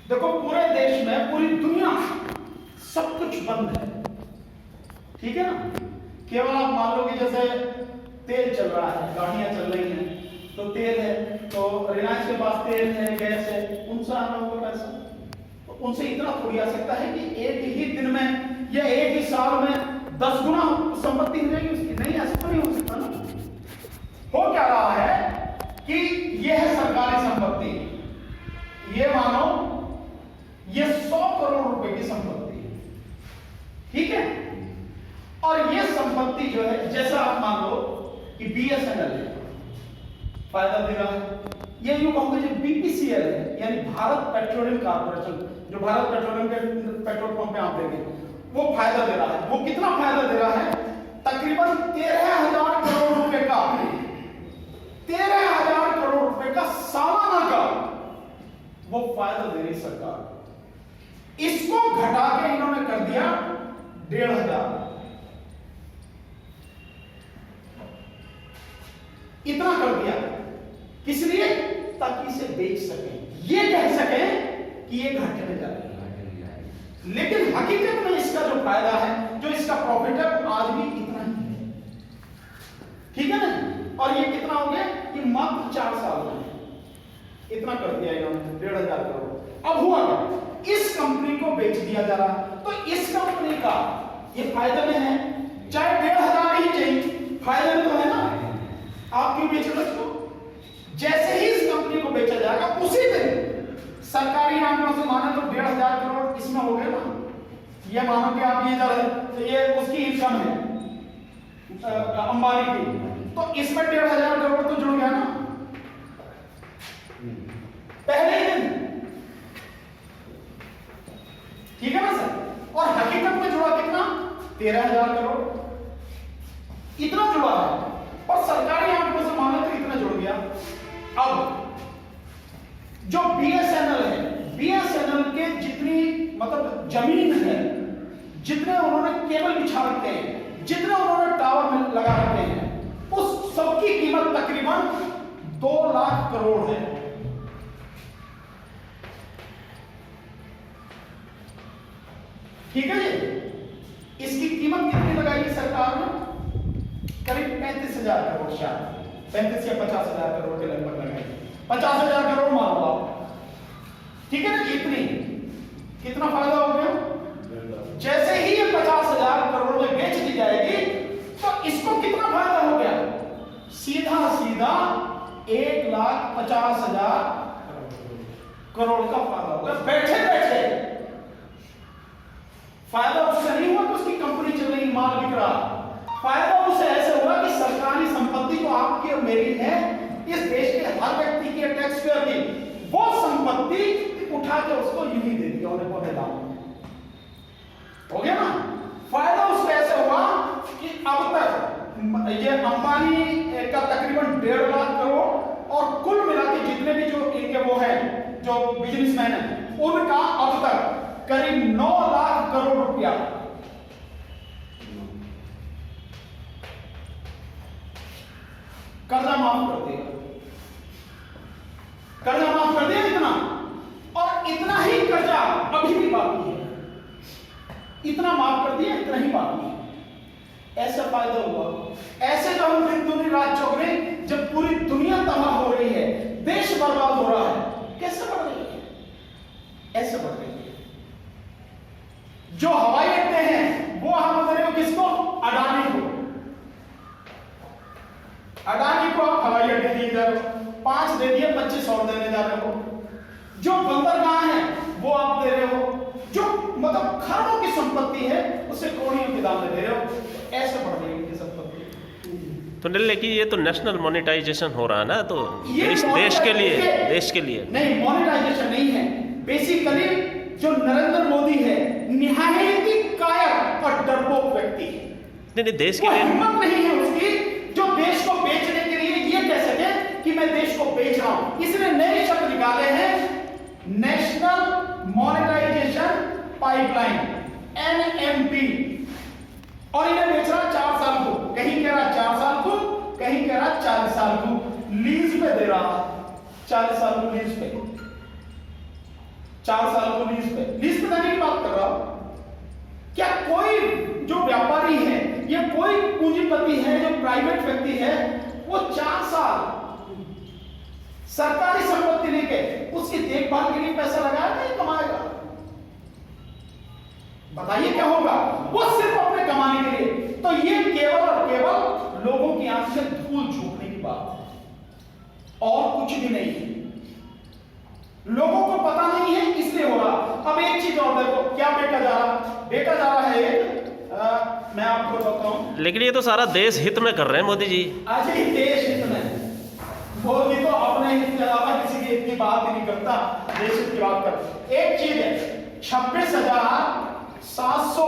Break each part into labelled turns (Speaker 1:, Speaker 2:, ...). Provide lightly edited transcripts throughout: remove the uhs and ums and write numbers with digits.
Speaker 1: देखो पूरे देश में, पूरी दुनिया सब कुछ बंद है, ठीक है ना। केवल आप मान लो कि जैसे तेल चल रहा है, गाड़ियां चल रही हैं, तो तेल है, तो रिलायंस के पास तेल है, गैस है, उनसे आना होगा पैसा, तो उनसे इतना थोड़ी आ सकता है कि एक ही दिन में या एक ही साल में 10 गुना संपत्ति मिलेगी उसकी। नहीं, ऐसा तो नहीं हो सकता ना। हो क्या रहा है कि यह है सरकारी संपत्ति, ये मानो ये 100 करोड़ रुपए की संपत्ति है, ठीक है। और ये संपत्ति जो है, जैसा आप मान लो कि BSNL है, फायदा दे रहा है, ये यूं कहूंगा जो BPCL है, यानी भारत पेट्रोलियम कॉर्पोरेशन, जो भारत पेट्रोलियम के पेट्रोल पंप पे आप देंगे, वो फायदा दे रहा है। वो कितना फायदा दे रहा है? तकरीबन 13,000 करोड़ रुपए का, 13,000 करोड़ रुपए का सालाना का वो फायदा दे रही सरकार। इसको घटा के इन्होंने कर दिया 1,500। इतना कर दिया किस लिए? ताकि इसे बेच सके, ये कह सके कि ये घाटे में जा रही है। लेकिन हकीकत में इसका जो फायदा है, जो इसका प्रॉफिट है, आज भी इतना ही है, ठीक है ना। और ये कितना हो गया कि मात्र 4 साल में इतना कर दिया इन्होंने, 1,500 करोड़। अब हुआ क्या? इस कंपनी को बेच दिया जा रहा, तो इस कंपनी का ये फायदे में है, चाहे 1,500 ही चाहिए, फायदे में तो है ना। आप क्यों बेच रहे हो? जैसे ही इस कंपनी को बेचा जाएगा, उसी दिन सरकारी आंकड़ों से माने तो 1,500 करोड़ इसमें हो गए ना। ये मानो कि आप ये जा रहे, तो ये उसकी इनकम है अंबानी की, तो इसमें 1,500 करोड़ तो जुड़ गया ना पहले ही दिन, ठीक है ना सर। और हकीकत में जुड़ा कितना? 13,000 करोड़ इतना जुड़ा है, और सरकारी आंकड़ों से माने तो इतना जुड़ गया। अब जो BSNL है, BSNL के जितनी मतलब जमीन है, जितने उन्होंने केबल बिछा रखे हैं, जितने उन्होंने टावर लगा रखे हैं, उस सबकी कीमत तकरीबन 2 लाख करोड़ है। ठीक है जी। इसकी कीमत कितनी लगाई सरकार ने? करीब 35,000 करोड़, शायद 35 या 50,000 करोड़ के लगभग लगाई। 50,000 करोड़ मान लो आप, ठीक है ना। इतनी कितना फायदा हो गया? जैसे ही ये 50,000 करोड़ में बेच दी जाएगी, तो इसको कितना फायदा हो गया? सीधा सीधा 1,50,000 करोड़ का फायदा हो गया। बैठे बैठे फायदा उससे नहीं हुआ कि उसकी कंपनी चल रही, माल बिक रहा। फायदा उससे ऐसे हुआ कि सरकारी संपत्ति तो आपकी और मेरी है, इस देश के हर व्यक्ति की, टैक्स पेयर की, वो संपत्ति उठा के उसको यूं ही दे दिया उन्हें पौधे दाम। हो गया ना। फायदा उससे ऐसे हुआ कि अब तक ये अंबानी का तकरीबन 1.5 लाख करोड़, और कुल मिला के जितने भी जो इनके वो है, जो बिजनेसमैन है, उनका अब तक करीब 9 लाख करोड़ रुपया कर्जा माफ कर दिया। कर्जा माफ कर दिया इतना, और इतना ही कर्जा अभी भी बाकी है। इतना माफ कर दिया, इतना ही बाकी है। ऐसा फायदा हुआ। ऐसे जब हम दिन दुनी रात चौगने, जब पूरी दुनिया तबाह हो रही है, देश बर्बाद हो रहा है, कैसे बढ़ रही है? ऐसे बढ़ रही है। जो हवाई अड्डे हैं वो हम दे रहे हो किसको? अडानी को। अडानी को आप हवाई अड्डे दिए जा रहे हो, 5 दे दिए, 25 और देने जा रहे हो। जो बंदरगाह है वो आप दे रहे हो, जो मतलब खरबों की संपत्ति है उसे करोड़ों के दाम में दे रहे हो। ऐसे बढ़ रही है संपत्ति।
Speaker 2: तो लेकिन ये तो नेशनल मोनेटाइजेशन हो रहा है ना, तो देश के लिए
Speaker 1: नहीं, मोनेटाइजेशन नहीं है। बेसिकली जो नरेंद्र मोदी है, निहायत ही कायर और डरपोक व्यक्ति है।
Speaker 2: नहीं, देश के लिए
Speaker 1: हिम्मत नहीं है उसकी जो देश को बेचने के लिए ये कह सके कि मैं देश को बेच रहा हूं। इसने नए शब्द निकाले हैं, नेशनल मॉनेटाइजेशन पाइपलाइन, NMP, और इन्हें बेच रहा 4 साल को, कहीं कह रहा 4 साल को, कहीं कह रहा 40 साल को। लीज पे दे रहा है 40 साल को लीज पे, 4 साल को लीज पे देने की बात कर रहा हूं। क्या कोई जो व्यापारी है या कोई पूंजीपति है जो प्राइवेट व्यक्ति है वो 4 साल सरकारी संपत्ति लेके उसकी देखभाल के लिए पैसा लगाएगा नहीं कमाएगा? बताइए क्या होगा? वो सिर्फ अपने कमाने के लिए। तो ये केवल और केवल लोगों की आंख से धूल झोंकने की बात है और कुछ भी नहीं है। लोगों को पता नहीं है इसलिए हो रहा। अब एक चीज और देखो, क्या बेटा जा रहा है मैं आपको बताऊं,
Speaker 2: लेकिन ये तो सारा देश हित में कर रहे हैं मोदी जी।
Speaker 1: आज ही देश हित में, मोदी तो अपने हित के अलावा किसी की हित की बात ही नहीं करता, देश हित की बात कर। एक चीज है 26,700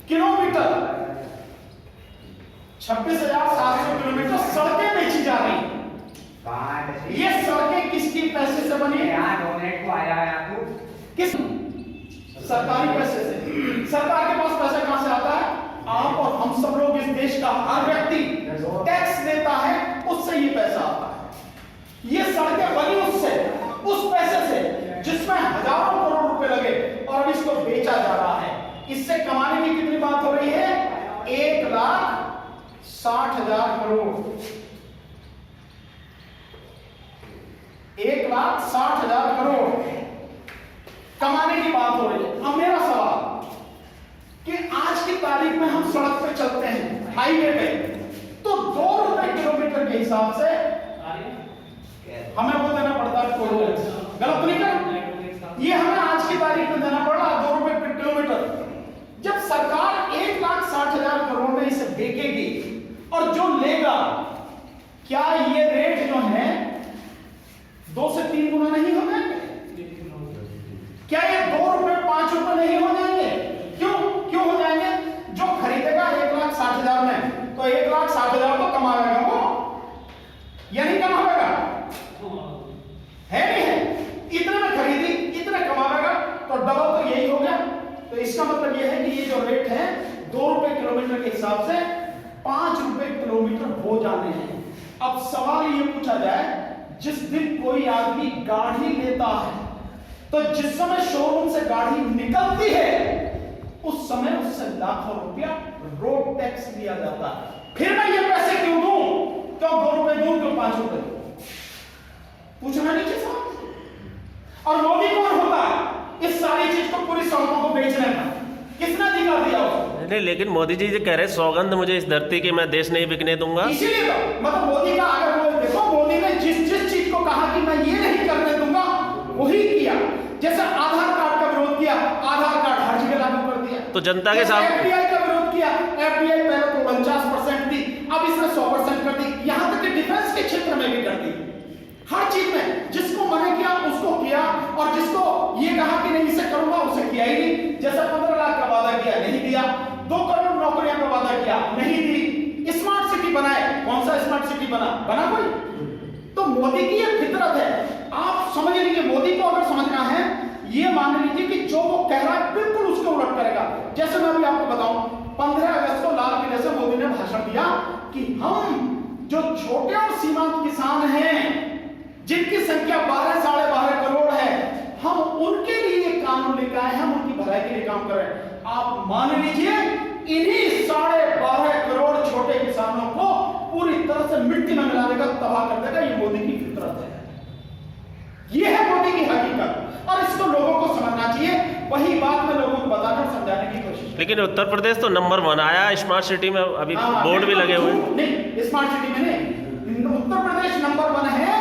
Speaker 1: किलोमीटर 26,700 किलोमीटर सड़कें बेची जा रही। ये सड़कें किसकी पैसे से बनी?
Speaker 3: डोनेट को आया है आपको
Speaker 1: किस सरकारी पैसे से। सरकार के पास पैसा कहां से आता है? आप और हम सब लोग, इस देश का हर व्यक्ति टैक्स देता है, उससे ये पैसा आता है। ये सड़कें बनी उससे, उस पैसे से जिसमें हजारों करोड़ रुपए लगे और अब इसको बेचा जा रहा है। इससे कमाने की कितनी बात हो रही है? 1,60,000 करोड़। 1,60,000 करोड़ कमाने की बात हो रही है। अब मेरा सवाल कि आज की तारीख में हम सड़क पे चलते हैं, हाईवे पे, तो 2 रुपए किलोमीटर के हिसाब से हमें वो देना पड़ता है टोल टैक्स। गलत नहीं कर, ये हमें आज की तारीख में देना पड़ रहा 2 रुपए प्रति किलोमीटर। जब सरकार 1,60,000 करोड़ में इसे बेचेगी और जो लेगा, क्या ये रेट जो है 2 से 3 गुना नहीं हो जाएंगे? क्या ये 2 रुपए 5 रुपए नहीं हो जाएंगे? क्यों हो जाएंगे? जो खरीदेगा 1,60,000 में, तो 1,60,000 तो कमाएगा वो, या नहीं कमाएगा? है नहीं है? इतने में खरीदी, इतने कमाएगा, तो डबल तो यही हो गया। तो इसका मतलब यह है कि ये जो रेट है 2 रुपए किलोमीटर के हिसाब से 5 रुपए किलोमीटर हो जाने हैं। अब सवाल ये पूछा जाए, जिस दिन कोई आदमी गाड़ी लेता है तो जिस समय शोरूम से गाड़ी निकलती है उस समय उससे लाखों रुपया रोड टैक्स लिया जाता है। फिर मैं ये पैसे क्यों दूं? क्यों 2 रुपए दूं? क्यों 5 रुपए? पूछना नहीं चाहिए। और मोदी कौन होता है इस सारी चीज को, पूरी सड़कों को बेचने का? किसने अधिकार दिया उसको?
Speaker 2: नहीं, लेकिन मोदी जी कह रहे सौगंध मुझे इस धरती की, मैं देश नहीं बिकने दूंगा।
Speaker 1: इसीलिए तो मतलब मोदी का, अगर वो देखो, मोदी ने जिस चीज को कहा कि मैं ये नहीं करने दूंगा वही किया। जैसे आधार कार्ड का विरोध किया, आधार कार्ड हर जगह लागू कर दिया।
Speaker 2: तो जनता के सामने
Speaker 1: एफडीआई का विरोध किया, एफडीआई पहले तो 49% थी, अब इसने 100% कर दी। यहां तक कि डिफेंस के क्षेत्र में भी कर दी। हर चीज में जिसको मना किया उसको किया, और जिसको ये कहा कि नहीं इसे करूंगा उसे किया ही नहीं। जैसे 15 लाख का वादा किया, नहीं दिया। 2 करोड़ नौकरियां का वादा किया, नहीं दी। स्मार्ट सिटी बनाए, कौन सा स्मार्ट सिटी बना कोई? तो मोदी की ये फितरत है। आप समझ लीजिए, मोदी को अगर समझना है, ये मान लीजिए कि जो वो कह रहा है बिल्कुल उसके उलट करेगा। जैसे मैं अभी आपको बताऊं, 15 अगस्त को लाल किले से मोदी ने भाषण दिया कि हम जो छोटे और सीमांत किसान हैं, जिनकी संख्या 12 साढ़े 12 करोड़ है, हम उनके लिए कानून लेकर आए हैं, हम उनकी भलाई के लिए काम कर रहे हैं। आप मान लीजिए इन्हीं 12.5 करोड़ छोटे किसानों को पूरी तरह से मिट्टी में मिला देगा, तबाह कर देगा। ये मोदी की फितरत है, ये है मोदी की हकीकत, और इसको लोगों को समझना चाहिए। वही बात मैं लोगों को बताने और समझाने की कोशिश।
Speaker 2: लेकिन उत्तर प्रदेश तो नंबर 1 आया स्मार्ट सिटी में, अभी बोर्ड भी लगे हुए।
Speaker 1: नहीं, स्मार्ट सिटी में नहीं, उत्तर प्रदेश नंबर 1 है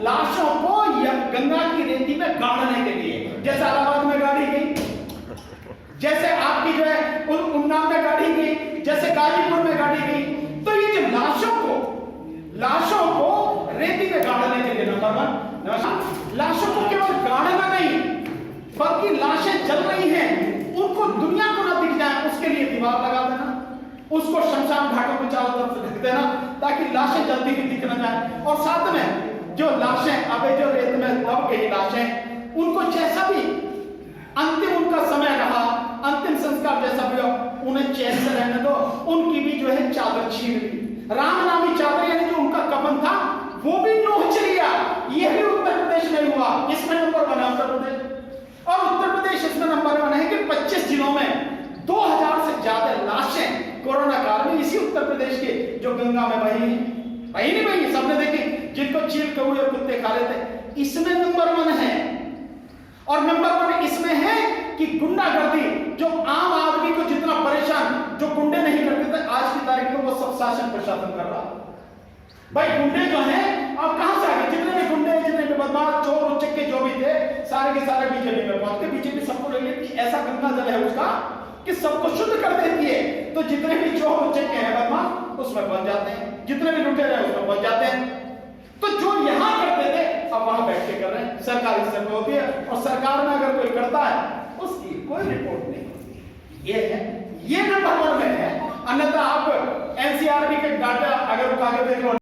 Speaker 1: लाशों को या गंगा की रेती में गाड़ने के लिए। जैसे इलाहाबाद में गाड़ी गई, जैसे आपकी जो है उन्नाव में गाड़ी गई, जैसे गाजीपुर में गाड़ी गई। तो ये जो लाशों को रेती में गाड़ने के लिए नंबर 1। लाशों को केवल गाड़ना नहीं, बल्कि लाशें जल रही हैं उनको दुनिया को ना दिख जाए उसके लिए दीवार लगा देना, उसको शमशान घाटों को चारों तरफ से ढक देना ताकि लाशें जल्दी ही दिख न जाए। और साथ में जो लाशें अबे जो रेत में दब गई लाशें, उनको जैसा भी अंतिम उनका समय रहा, अंतिम संस्कार जैसा भी हो, उन्हें चैन से रहने दो। उनकी भी जो है चादर छीन ली, राम नामी चादर, यानी जो उनका कफन था में 2000 से ज्यादा लाशें कोरोना काल में इसी उत्तर प्रदेश के जो गंगा में बही नहीं बही, सबने देखी, जिनको चील कौवे और कुत्ते खा लेते, इसमें नंबर 1 है। और नंबर 1 इसमें है कि गुंडागर्दी, जो आम आदमी को जितना परेशान, जो गुंडे नहीं करते थे, आज की तारीख में वो सब शासन प्रशासन कर रहा। भाई गुंडे जो हैं अब कहां से आ गए? जितने भी गुंडे, जितने भी बदमाश, चोर उच्चके जो भी थे, सारे के सारे बीजेपी में पहुंच के बीजेपी सबको ले लेती। ऐसा गंगा जल है उसका कि सबको शुद्ध कर देती है। तो जितने भी चोर उच्चके हैं बदमाश उसमें पहुंच जाते हैं, जितने भी लुटेरे हैं उसमें पहुंच जाते हैं। तो जो यहां करते थे अब वहां बैठ के कर रहे हैं। सरकार इस समय होती है और सरकार में अगर कोई करता है उसकी कोई रिपोर्ट नहीं होती। ये है, ये नंबर 1 में है। अन्यथा आप एनसीआरबी के डाटा अगर उठा के देख लो,